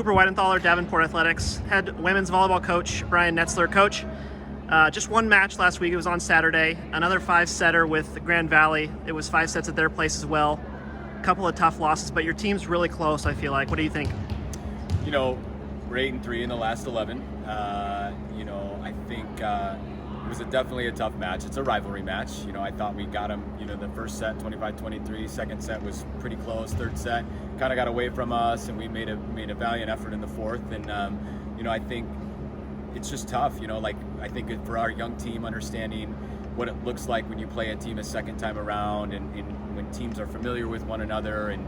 Cooper Weidenthaler, Davenport Athletics, head women's volleyball coach, Brian Netzler. Coach, just one match last week. It was on Saturday. Another 5-setter with Grand Valley. It was 5 sets at their place as well. A couple of tough losses, but your team's really close, I feel like. What do you think? You know, we're 8-3 in the last 11. I think it was definitely a tough match. It's a rivalry match. I thought we got them, the first set, 25-23. Second set was pretty close. Third set kind of got away from us, and we made a valiant effort in the fourth. And, I think it's just tough. I think for our young team, understanding what it looks like when you play a team a second time around, and when teams are familiar with one another, and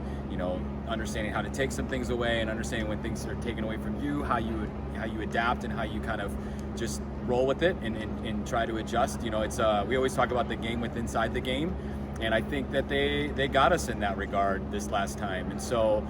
understanding how to take some things away, and understanding when things are taken away from you, how you adapt, and how you kind of just roll with it and try to adjust. It's we always talk about the game with inside the game, and I think that they got us in that regard this last time. And so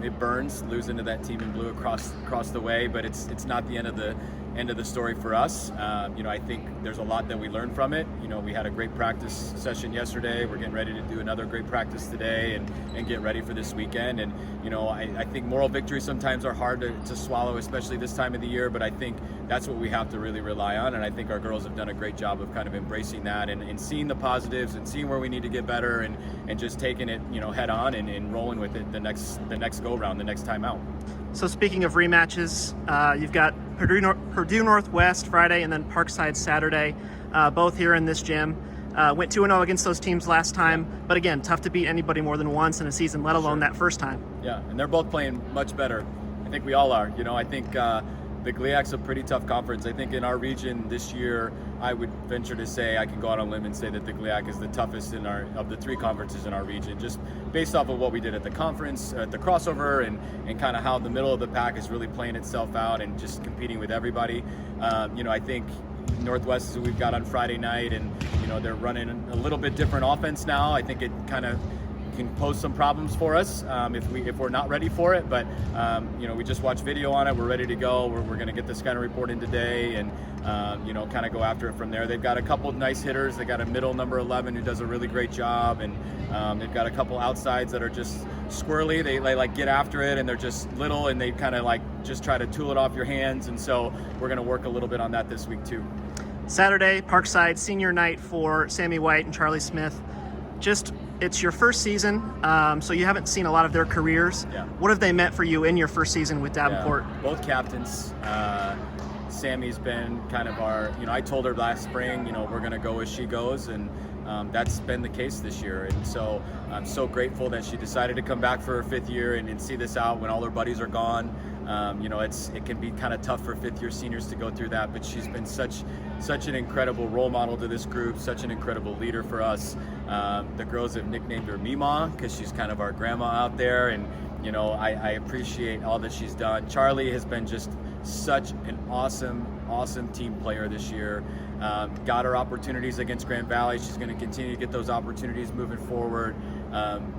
it burns losing to that team in blue across the way, but it's not the end of the story for us. I think there's a lot that we learned from it. We had a great practice session yesterday. We're getting ready to do another great practice today and get ready for this weekend. And I think moral victories sometimes are hard to swallow, especially this time of the year, but I think that's what we have to really rely on. And I think our girls have done a great job of kind of embracing that and seeing the positives and seeing where we need to get better, and just taking it head on and rolling with it the next go round, the next time out. So speaking of rematches, you've got Purdue Northwest Friday and then Parkside Saturday, both here in this gym. Went 2-0 against those teams last time, but again, tough to beat anybody more than once in a season, let alone that first time. Yeah, and they're both playing much better. I think we all are. I think the GLIAC's a pretty tough conference. I think in our region this year, I would venture to say, I can go out on a limb and say that the GLIAC is the toughest of the 3 conferences in our region, just based off of what we did at the conference, at the crossover, and kind of how the middle of the pack is really playing itself out and just competing with everybody. I think Northwest is who we've got on Friday night, and they're running a little bit different offense now. I think it kind of can pose some problems for us if we're not ready for it, but we just watched video on it. We're ready to go. We're going to get this kind of report in today, and kind of go after it from there. They've got a couple of nice hitters. They got a middle number 11 who does a really great job, and they've got a couple outsides that are just squirrely. They like get after it, and they're just little, and they kind of like just try to tool it off your hands. And so we're going to work a little bit on that this week too. Saturday, Parkside, senior night for Sammy White and Charlie Smith. It's your first season, so you haven't seen a lot of their careers. Yeah. What have they meant for you in your first season with Davenport? Yeah. Both captains. Sammy's been kind of our, I told her last spring, we're going to go as she goes, and that's been the case this year. And so I'm so grateful that she decided to come back for her 5th year and see this out when all her buddies are gone. It can be kind of tough for 5th-year seniors to go through that, but she's been such an incredible role model to this group, such an incredible leader for us. The girls have nicknamed her Mima because she's kind of our grandma out there, and I appreciate all that she's done. Charlie has been just such an awesome team player this year. Got her opportunities against Grand Valley. She's going to continue to get those opportunities moving forward.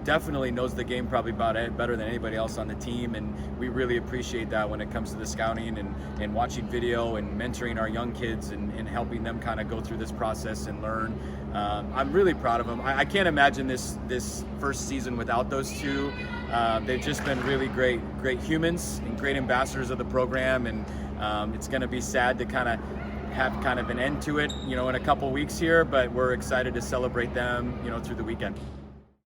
Definitely knows the game probably about it better than anybody else on the team, and we really appreciate that when it comes to the scouting and watching video and mentoring our young kids and helping them kind of go through this process and learn. I'm really proud of them. I can't imagine this first season without those two. They've just been really great humans and great ambassadors of the program, and it's going to be sad to kind of have kind of an end to it, in a couple weeks here, but we're excited to celebrate them, through the weekend.